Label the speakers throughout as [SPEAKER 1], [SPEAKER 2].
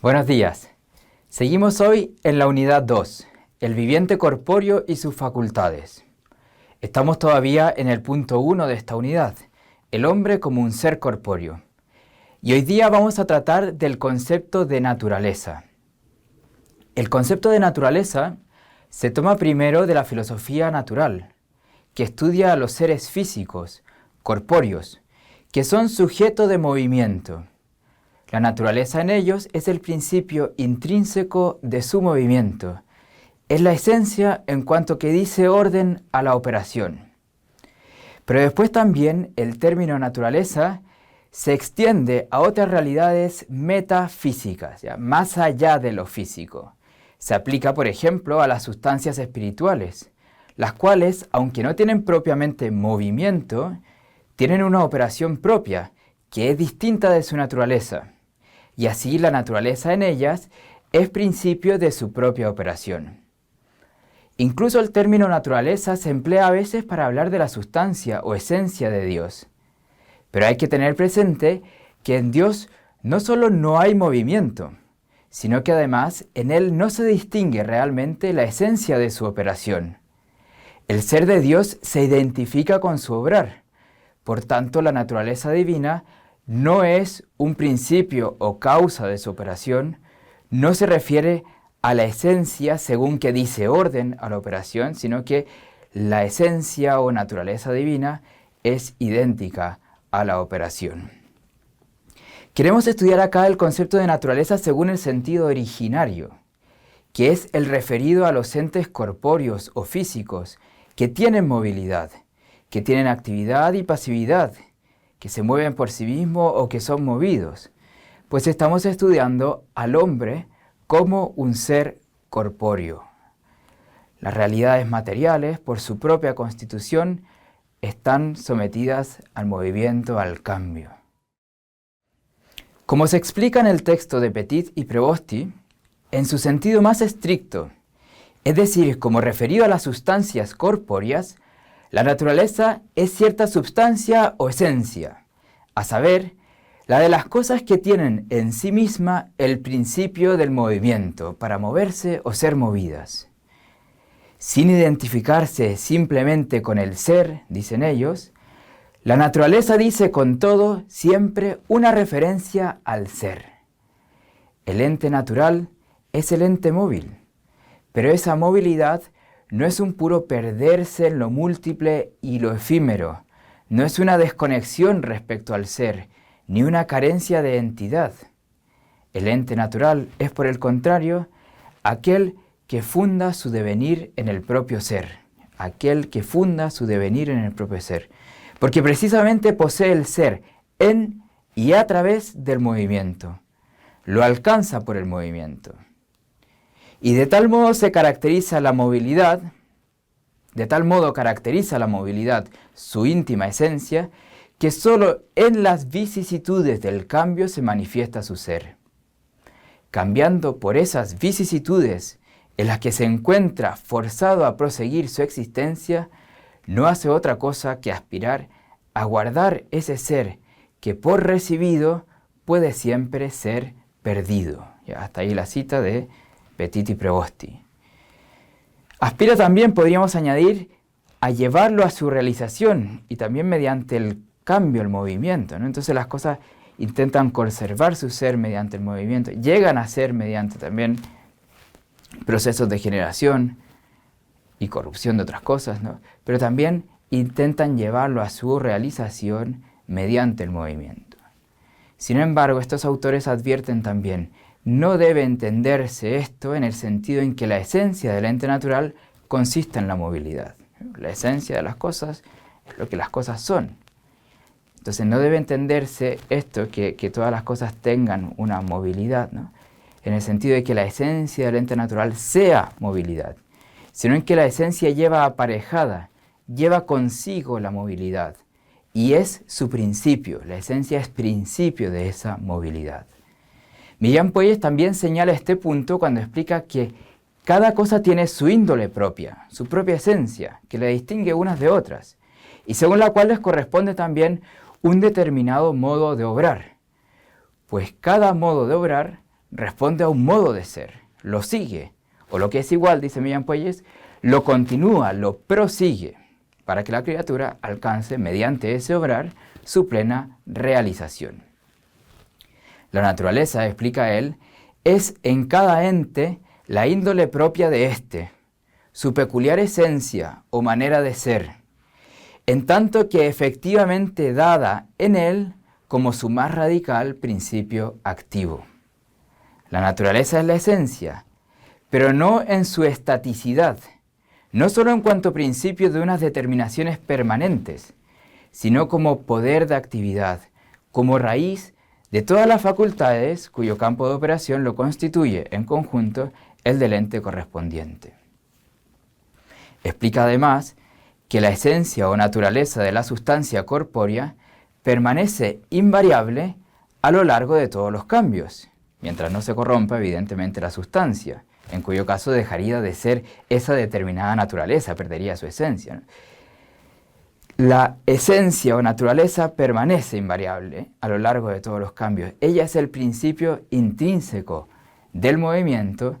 [SPEAKER 1] Buenos días. Seguimos hoy en la unidad 2, el viviente corpóreo y sus facultades. Estamos todavía en el punto 1 de esta unidad, el hombre como un ser corpóreo. Y hoy día vamos a tratar del concepto de naturaleza. El concepto de naturaleza se toma primero de la filosofía natural, que estudia a los seres físicos, corpóreos, que son sujetos de movimiento. La naturaleza en ellos es el principio intrínseco de su movimiento. Es la esencia en cuanto que dice orden a la operación. Pero después también el término naturaleza se extiende a otras realidades metafísicas, más allá de lo físico. Se aplica, por ejemplo, a las sustancias espirituales, las cuales, aunque no tienen propiamente movimiento, tienen una operación propia, que es distinta de su naturaleza. Y así la naturaleza en ellas es principio de su propia operación. Incluso el término naturaleza se emplea a veces para hablar de la sustancia o esencia de Dios. Pero hay que tener presente que en Dios no solo no hay movimiento, sino que además en Él no se distingue realmente la esencia de su operación. El ser de Dios se identifica con su obrar. Por tanto, la naturaleza divina no es un principio o causa de su operación, no se refiere a la esencia según que dice orden a la operación, sino que la esencia o naturaleza divina es idéntica a la operación. Queremos estudiar acá el concepto de naturaleza según el sentido originario, que es el referido a los entes corpóreos o físicos que tienen movilidad, que tienen actividad y pasividad, que se mueven por sí mismos o que son movidos, pues estamos estudiando al hombre como un ser corpóreo. Las realidades materiales, por su propia constitución, están sometidas al movimiento, al cambio. Como se explica en el texto de Petit y Prevosti, en su sentido más estricto, es decir, como referido a las sustancias corpóreas, la naturaleza es cierta substancia o esencia, a saber, la de las cosas que tienen en sí misma el principio del movimiento para moverse o ser movidas. Sin identificarse simplemente con el ser, dicen ellos, la naturaleza dice con todo siempre una referencia al ser. El ente natural es el ente móvil, pero esa movilidad no es un puro perderse en lo múltiple y lo efímero, no es una desconexión respecto al ser, ni una carencia de entidad. El ente natural es, por el contrario, aquel que funda su devenir en el propio ser, aquel que funda su devenir en el propio ser, porque precisamente posee el ser en y a través del movimiento, lo alcanza por el movimiento. Y de tal modo caracteriza la movilidad su íntima esencia, que sólo en las vicisitudes del cambio se manifiesta su ser. Cambiando por esas vicisitudes en las que se encuentra forzado a proseguir su existencia, no hace otra cosa que aspirar a guardar ese ser que por recibido puede siempre ser perdido. Ya, hasta ahí la cita de Petit y Prevosti. Aspira también, podríamos añadir, a llevarlo a su realización y también mediante el cambio, el movimiento, ¿no? Entonces las cosas intentan conservar su ser mediante el movimiento, llegan a ser mediante también procesos de generación y corrupción de otras cosas, ¿no? Pero también intentan llevarlo a su realización mediante el movimiento. Sin embargo, estos autores advierten también, no debe entenderse esto en el sentido en que la esencia del ente natural consiste en la movilidad. La esencia de las cosas es lo que las cosas son. Entonces no debe entenderse esto, que todas las cosas tengan una movilidad, ¿no? En el sentido de que la esencia del ente natural sea movilidad, sino en que la esencia lleva aparejada, lleva consigo la movilidad, y es su principio, la esencia es principio de esa movilidad. Millán Puelles también señala este punto cuando explica que cada cosa tiene su índole propia, su propia esencia, que la distingue unas de otras, y según la cual les corresponde también un determinado modo de obrar, pues cada modo de obrar responde a un modo de ser, lo sigue, o lo que es igual, dice Millán Puelles, lo continúa, lo prosigue, para que la criatura alcance, mediante ese obrar, su plena realización. La naturaleza, explica él, es en cada ente la índole propia de éste, su peculiar esencia o manera de ser, en tanto que efectivamente dada en él como su más radical principio activo. La naturaleza es la esencia, pero no en su estaticidad, no solo en cuanto a principio de unas determinaciones permanentes, sino como poder de actividad, como raíz de todas las facultades cuyo campo de operación lo constituye en conjunto el del ente correspondiente. Explica además que la esencia o naturaleza de la sustancia corpórea permanece invariable a lo largo de todos los cambios, mientras no se corrompa evidentemente la sustancia, en cuyo caso dejaría de ser esa determinada naturaleza, perdería su esencia, ¿no? La esencia o naturaleza permanece invariable a lo largo de todos los cambios. Ella es el principio intrínseco del movimiento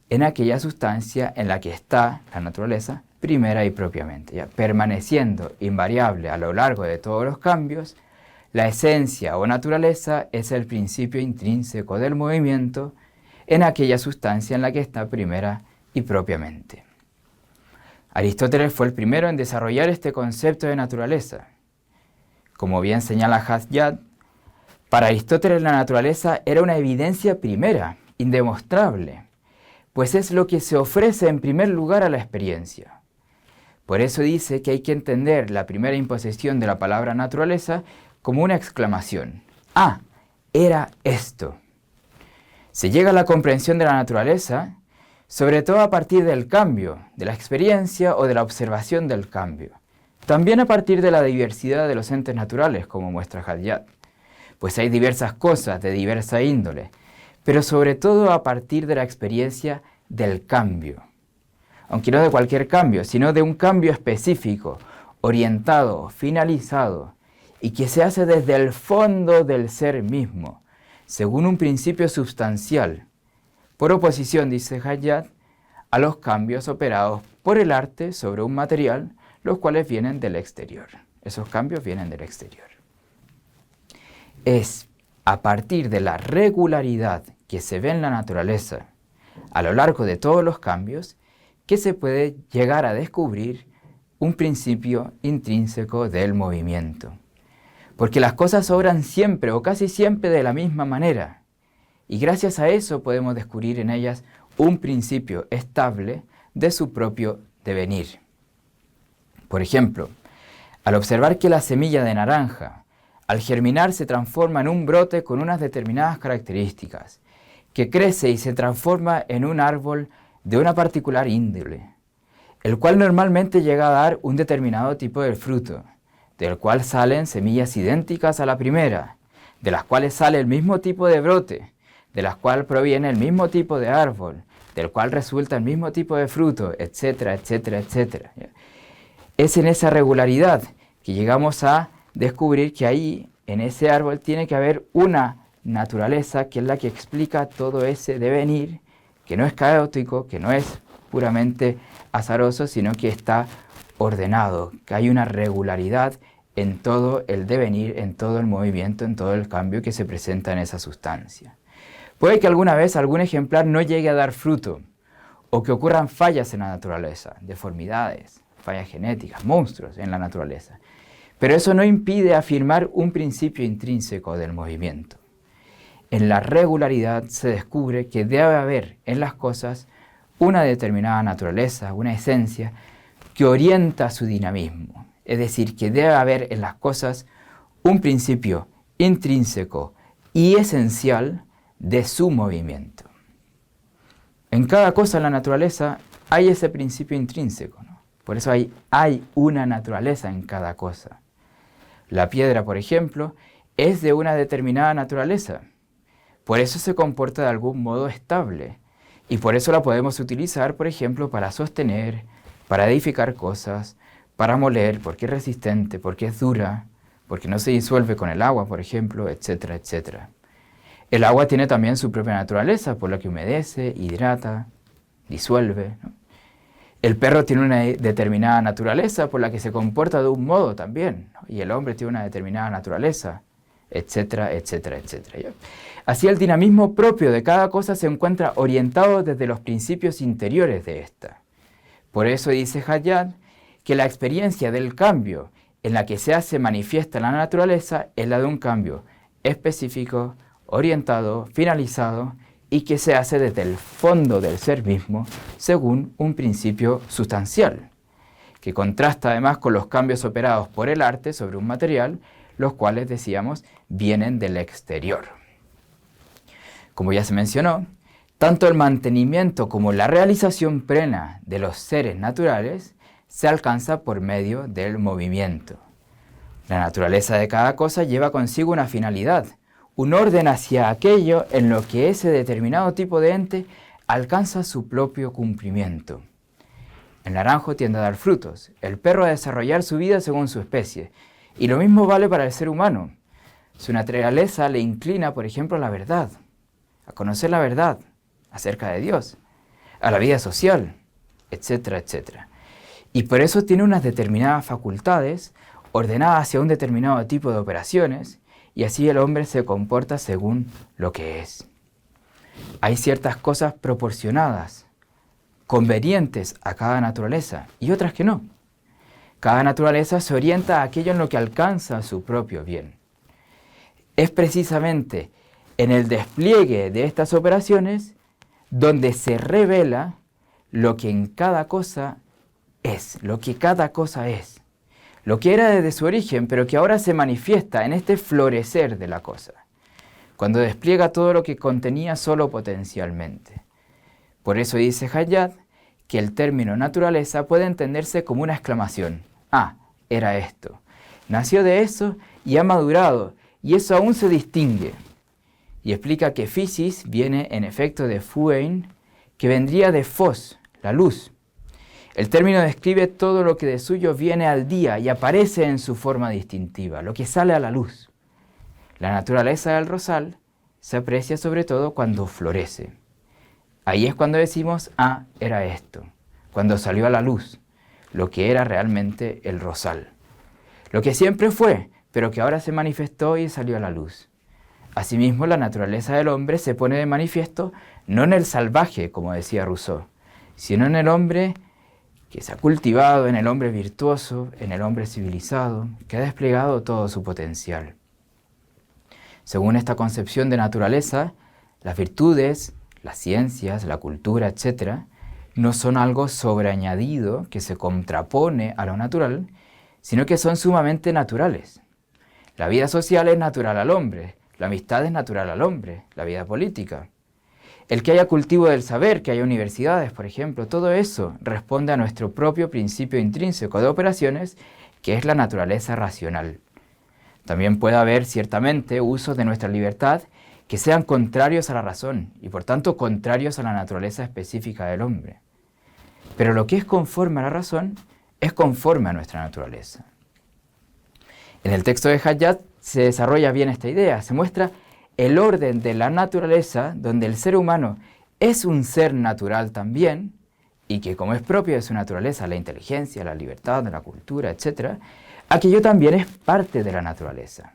[SPEAKER 1] en aquella sustancia en la que está la naturaleza primera y propiamente. ¿Ya? Permaneciendo invariable a lo largo de todos los cambios, la esencia o naturaleza es el principio intrínseco del movimiento en aquella sustancia en la que está primera y propiamente. Aristóteles fue el primero en desarrollar este concepto de naturaleza. Como bien señala Haddad, para Aristóteles la naturaleza era una evidencia primera, indemostrable, pues es lo que se ofrece en primer lugar a la experiencia. Por eso dice que hay que entender la primera imposición de la palabra naturaleza como una exclamación. ¡Ah! Era esto. Se llega a la comprensión de la naturaleza sobre todo a partir del cambio, de la experiencia o de la observación del cambio. También a partir de la diversidad de los entes naturales, como muestra Haddad, pues hay diversas cosas de diversa índole, pero sobre todo a partir de la experiencia del cambio. Aunque no de cualquier cambio, sino de un cambio específico, orientado, finalizado, y que se hace desde el fondo del ser mismo, según un principio sustancial, por oposición, dice Haddad, a los cambios operados por el arte sobre un material, los cuales vienen del exterior. Esos cambios vienen del exterior. Es a partir de la regularidad que se ve en la naturaleza a lo largo de todos los cambios que se puede llegar a descubrir un principio intrínseco del movimiento. Porque las cosas obran siempre o casi siempre de la misma manera. Y gracias a eso podemos descubrir en ellas un principio estable de su propio devenir. Por ejemplo, al observar que la semilla de naranja, al germinar, se transforma en un brote con unas determinadas características, que crece y se transforma en un árbol de una particular índole, el cual normalmente llega a dar un determinado tipo de fruto, del cual salen semillas idénticas a la primera, de las cuales sale el mismo tipo de brote, de las cuales proviene el mismo tipo de árbol, del cual resulta el mismo tipo de fruto, etcétera, etcétera, etcétera. Es en esa regularidad que llegamos a descubrir que ahí, en ese árbol, tiene que haber una naturaleza que es la que explica todo ese devenir, que no es caótico, que no es puramente azaroso, sino que está ordenado, que hay una regularidad en todo el devenir, en todo el movimiento, en todo el cambio que se presenta en esa sustancia. Puede que alguna vez algún ejemplar no llegue a dar fruto, o que ocurran fallas en la naturaleza, deformidades, fallas genéticas, monstruos en la naturaleza. Pero eso no impide afirmar un principio intrínseco del movimiento. En la regularidad se descubre que debe haber en las cosas una determinada naturaleza, una esencia que orienta su dinamismo. Es decir, que debe haber en las cosas un principio intrínseco y esencial de su movimiento. En cada cosa en la naturaleza hay ese principio intrínseco, ¿no? Por eso hay una naturaleza en cada cosa. La piedra, por ejemplo, es de una determinada naturaleza. Por eso se comporta de algún modo estable. Y por eso la podemos utilizar, por ejemplo, para sostener, para edificar cosas, para moler, porque es resistente, porque es dura, porque no se disuelve con el agua, por ejemplo, etcétera, etcétera. El agua tiene también su propia naturaleza, por lo que humedece, hidrata, disuelve, ¿no? El perro tiene una determinada naturaleza por la que se comporta de un modo también, ¿no? Y el hombre tiene una determinada naturaleza, etcétera, etcétera, etcétera, ¿ya? Así el dinamismo propio de cada cosa se encuentra orientado desde los principios interiores de ésta. Por eso dice Haddad que la experiencia del cambio en la que se hace manifiesta la naturaleza es la de un cambio específico, orientado, finalizado y que se hace desde el fondo del ser mismo según un principio sustancial, que contrasta además con los cambios operados por el arte sobre un material, los cuales, decíamos, vienen del exterior. Como ya se mencionó, tanto el mantenimiento como la realización plena de los seres naturales se alcanza por medio del movimiento. La naturaleza de cada cosa lleva consigo una finalidad, un orden hacia aquello en lo que ese determinado tipo de ente alcanza su propio cumplimiento. El naranjo tiende a dar frutos, el perro a desarrollar su vida según su especie, y lo mismo vale para el ser humano. Su naturaleza le inclina, por ejemplo, a la verdad, a conocer la verdad acerca de Dios, a la vida social, etcétera, etcétera. Y por eso tiene unas determinadas facultades ordenadas hacia un determinado tipo de operaciones, y así el hombre se comporta según lo que es. Hay ciertas cosas proporcionadas, convenientes a cada naturaleza, y otras que no. Cada naturaleza se orienta a aquello en lo que alcanza su propio bien. Es precisamente en el despliegue de estas operaciones donde se revela lo que en cada cosa es, lo que cada cosa es. Lo que era desde su origen, pero que ahora se manifiesta en este florecer de la cosa, cuando despliega todo lo que contenía solo potencialmente. Por eso dice Haddad que el término naturaleza puede entenderse como una exclamación. Ah, era esto. Nació de eso y ha madurado, y eso aún se distingue. Y explica que physis viene en efecto de phuein, que vendría de phos, la luz. El término describe todo lo que de suyo viene al día y aparece en su forma distintiva, lo que sale a la luz. La naturaleza del rosal se aprecia sobre todo cuando florece. Ahí es cuando decimos, ah, era esto, cuando salió a la luz, lo que era realmente el rosal. Lo que siempre fue, pero que ahora se manifestó y salió a la luz. Asimismo, la naturaleza del hombre se pone de manifiesto no en el salvaje, como decía Rousseau, sino en el hombre que se ha cultivado, en el hombre virtuoso, en el hombre civilizado, que ha desplegado todo su potencial. Según esta concepción de naturaleza, las virtudes, las ciencias, la cultura, etc., no son algo sobreañadido que se contrapone a lo natural, sino que son sumamente naturales. La vida social es natural al hombre, la amistad es natural al hombre, la vida política. El que haya cultivo del saber, que haya universidades, por ejemplo, todo eso responde a nuestro propio principio intrínseco de operaciones, que es la naturaleza racional. También puede haber, ciertamente, usos de nuestra libertad que sean contrarios a la razón y, por tanto, contrarios a la naturaleza específica del hombre. Pero lo que es conforme a la razón es conforme a nuestra naturaleza. En el texto de Haddad se desarrolla bien esta idea, se muestra el orden de la naturaleza, donde el ser humano es un ser natural también, y que como es propio de su naturaleza, la inteligencia, la libertad, la cultura, etc., aquello también es parte de la naturaleza.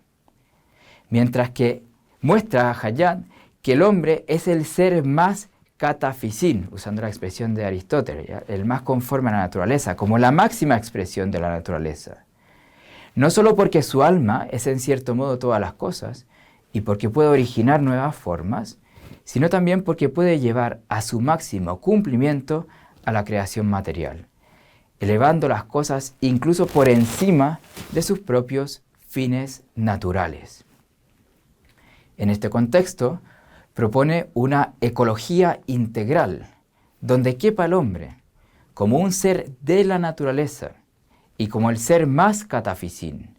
[SPEAKER 1] Mientras que muestra a Haddad que el hombre es el ser más catafisín, usando la expresión de Aristóteles, ¿ya? El más conforme a la naturaleza, como la máxima expresión de la naturaleza. No solo porque su alma es en cierto modo todas las cosas, y porque puede originar nuevas formas, sino también porque puede llevar a su máximo cumplimiento a la creación material, elevando las cosas incluso por encima de sus propios fines naturales. En este contexto, propone una ecología integral, donde quepa el hombre como un ser de la naturaleza y como el ser más catafisín,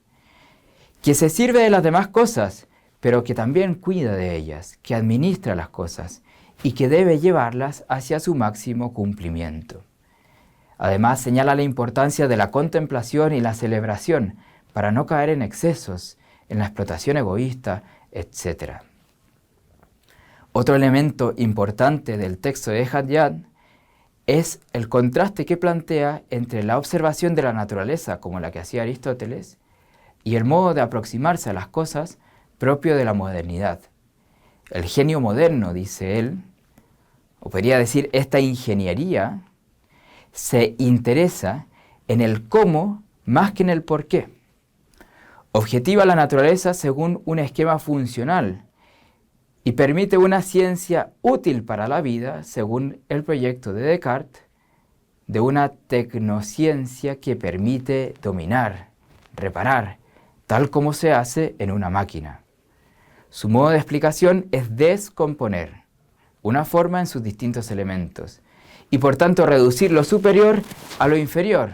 [SPEAKER 1] que se sirve de las demás cosas, pero que también cuida de ellas, que administra las cosas y que debe llevarlas hacia su máximo cumplimiento. Además, señala la importancia de la contemplación y la celebración para no caer en excesos, en la explotación egoísta, etc. Otro elemento importante del texto de Haddad es el contraste que plantea entre la observación de la naturaleza, como la que hacía Aristóteles, y el modo de aproximarse a las cosas propio de la modernidad. El genio moderno, dice él, o podría decir esta ingeniería, se interesa en el cómo más que en el por qué. Objetiva la naturaleza según un esquema funcional y permite una ciencia útil para la vida según el proyecto de Descartes de una tecnociencia que permite dominar, reparar, tal como se hace en una máquina. Su modo de explicación es descomponer una forma en sus distintos elementos y por tanto reducir lo superior a lo inferior,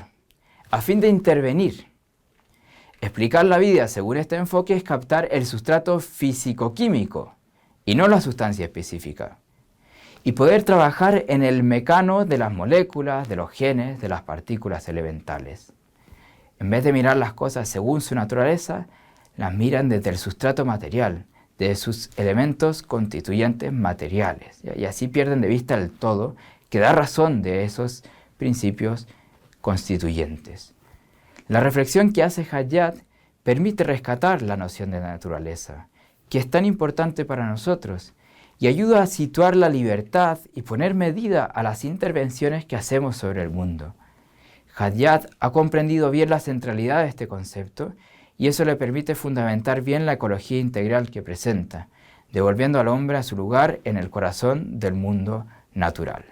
[SPEAKER 1] a fin de intervenir. Explicar la vida según este enfoque es captar el sustrato físico-químico y no la sustancia específica, y poder trabajar en el mecano de las moléculas, de los genes, de las partículas elementales. En vez de mirar las cosas según su naturaleza, las miran desde el sustrato material, de sus elementos constituyentes materiales, y así pierden de vista el todo que da razón de esos principios constituyentes. La reflexión que hace Haddad permite rescatar la noción de naturaleza, que es tan importante para nosotros, y ayuda a situar la libertad y poner medida a las intervenciones que hacemos sobre el mundo. Haddad ha comprendido bien la centralidad de este concepto y eso le permite fundamentar bien la ecología integral que presenta, devolviendo al hombre a su lugar en el corazón del mundo natural.